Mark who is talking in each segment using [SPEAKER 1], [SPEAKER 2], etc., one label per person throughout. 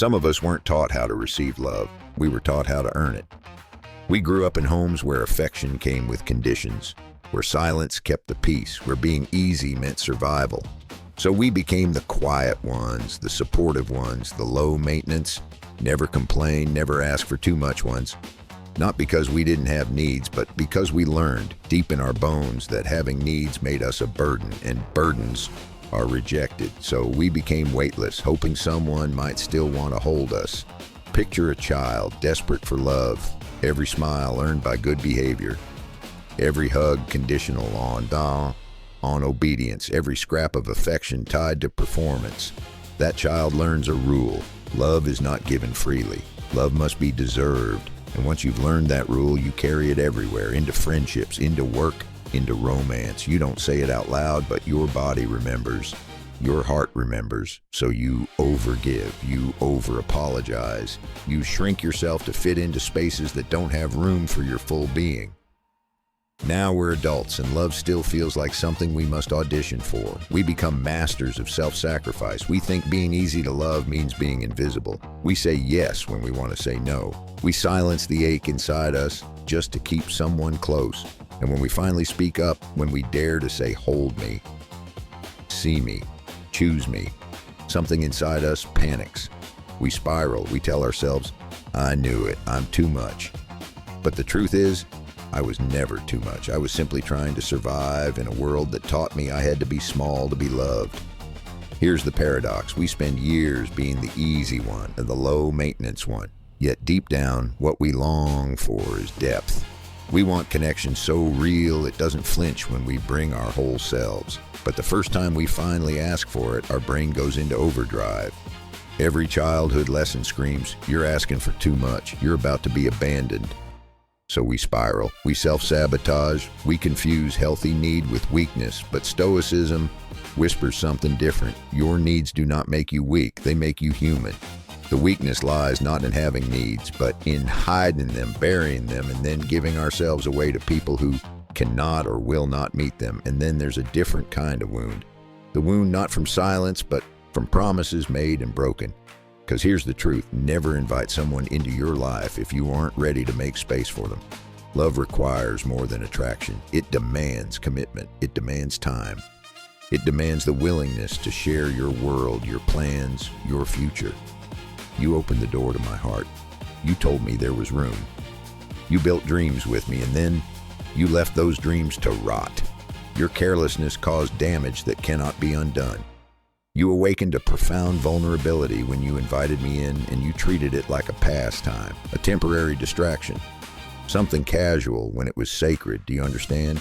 [SPEAKER 1] Some of us weren't taught how to receive love. We were taught how to earn it. We grew up in homes where affection came with conditions, where silence kept the peace, where being easy meant survival. So we became the quiet ones, the supportive ones, the low maintenance, never complain, never ask for too much ones. Not because we didn't have needs, but because we learned deep in our bones that having needs made us a burden, and burdens are rejected. So we became weightless, hoping someone might still want to hold us. Picture a child desperate for love, every smile earned by good behavior, every hug conditional on obedience, every scrap of affection tied to performance. That child learns a rule. Love is not given freely. Love must be deserved. And once you've learned that rule, you carry it everywhere, into friendships, into work, into romance. You don't say it out loud, but your body remembers. Your heart remembers. So you overgive, you over-apologize. You shrink yourself to fit into spaces that don't have room for your full being. Now we're adults, and love still feels like something we must audition for. We become masters of self-sacrifice. We think being easy to love means being invisible. We say yes when we want to say no. We silence the ache inside us just to keep someone close. And when we finally speak up, when we dare to say, hold me, see me, choose me, something inside us panics. We spiral. We tell ourselves, I knew it, I'm too much. But the truth is, I was never too much. I was simply trying to survive in a world that taught me I had to be small to be loved. Here's the paradox. We spend years being the easy one and the low maintenance one. Yet deep down, what we long for is depth. We want connection so real it doesn't flinch when we bring our whole selves. But the first time we finally ask for it, our brain goes into overdrive. Every childhood lesson screams, you're asking for too much. You're about to be abandoned. So we spiral, we self-sabotage, we confuse healthy need with weakness, but stoicism whispers something different. Your needs do not make you weak, they make you human. The weakness lies not in having needs, but in hiding them, burying them, and then giving ourselves away to people who cannot or will not meet them. And then there's a different kind of wound. The wound not from silence, but from promises made and broken. Because here's the truth, never invite someone into your life if you aren't ready to make space for them. Love requires more than attraction. It demands commitment. It demands time. It demands the willingness to share your world, your plans, your future. You opened the door to my heart. You told me there was room. You built dreams with me, and then you left those dreams to rot. Your carelessness caused damage that cannot be undone. You awakened a profound vulnerability when you invited me in, and you treated it like a pastime, a temporary distraction, something casual when it was sacred. Do you understand?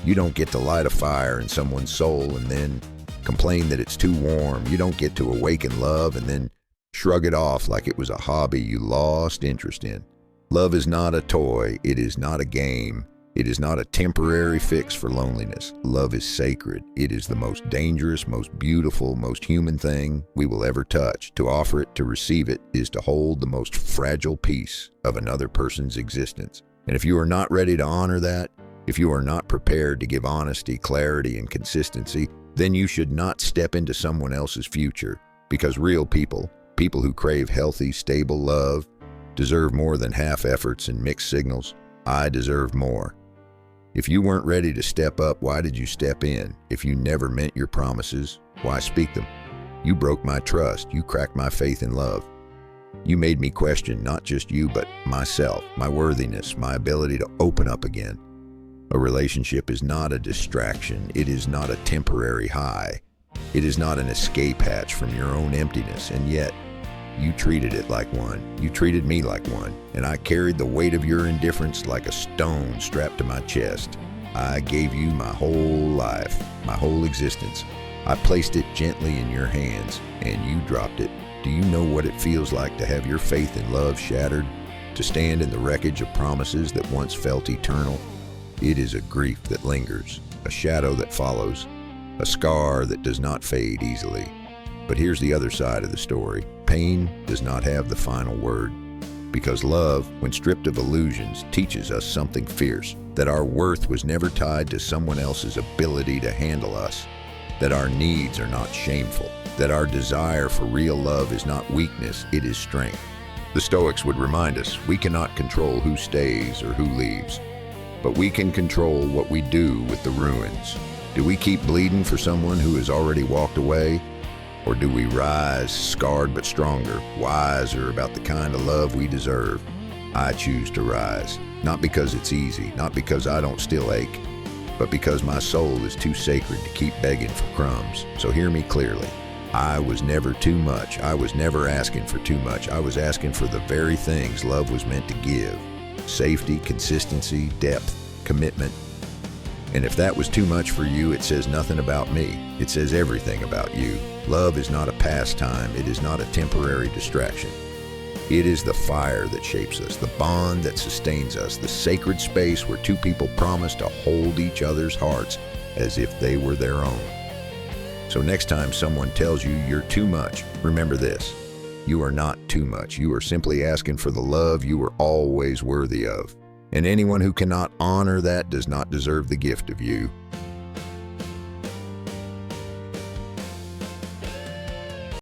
[SPEAKER 1] You don't get to light a fire in someone's soul and then complain that it's too warm. You don't get to awaken love and then shrug it off like it was a hobby you lost interest in. Love is not a toy. It is not a game. It is not a temporary fix for loneliness. Love is sacred. It is the most dangerous, most beautiful, most human thing we will ever touch. To offer it, to receive it, is to hold the most fragile piece of another person's existence. And if you are not ready to honor that, if you are not prepared to give honesty, clarity, and consistency, then you should not step into someone else's future. Because real people, people who crave healthy, stable love, deserve more than half efforts and mixed signals. I deserve more. If you weren't ready to step up, why did you step in? If you never meant your promises, why speak them? You broke my trust. You cracked my faith in love. You made me question not just you, but myself, my worthiness, my ability to open up again. A relationship is not a distraction. It is not a temporary high. It is not an escape hatch from your own emptiness, and yet you treated it like one. You treated me like one, and I carried the weight of your indifference like a stone strapped to my chest. I gave you my whole life, my whole existence. I placed it gently in your hands, and you dropped it. Do you know what it feels like to have your faith in love shattered? To stand in the wreckage of promises that once felt eternal? It is a grief that lingers, a shadow that follows, a scar that does not fade easily. But here's the other side of the story. Pain does not have the final word. Because love, when stripped of illusions, teaches us something fierce, that our worth was never tied to someone else's ability to handle us. that our needs are not shameful, that our desire for real love is not weakness, it is strength. The Stoics would remind us we cannot control who stays or who leaves, but we can control what we do with the ruins. Do we keep bleeding for someone who has already walked away? Or do we rise, scarred but stronger, wiser about the kind of love we deserve? I choose to rise, not because it's easy, not because I don't still ache, but because my soul is too sacred to keep begging for crumbs. So hear me clearly. I was never too much. I was never asking for too much. I was asking for the very things love was meant to give: safety, consistency, depth, commitment. And if that was too much for you, it says nothing about me. It says everything about you. Love is not a pastime. It is not a temporary distraction. It is the fire that shapes us, the bond that sustains us, the sacred space where two people promise to hold each other's hearts as if they were their own. So next time someone tells you you're too much, remember this: you are not too much. You are simply asking for the love you were always worthy of. And anyone who cannot honor that does not deserve the gift of you.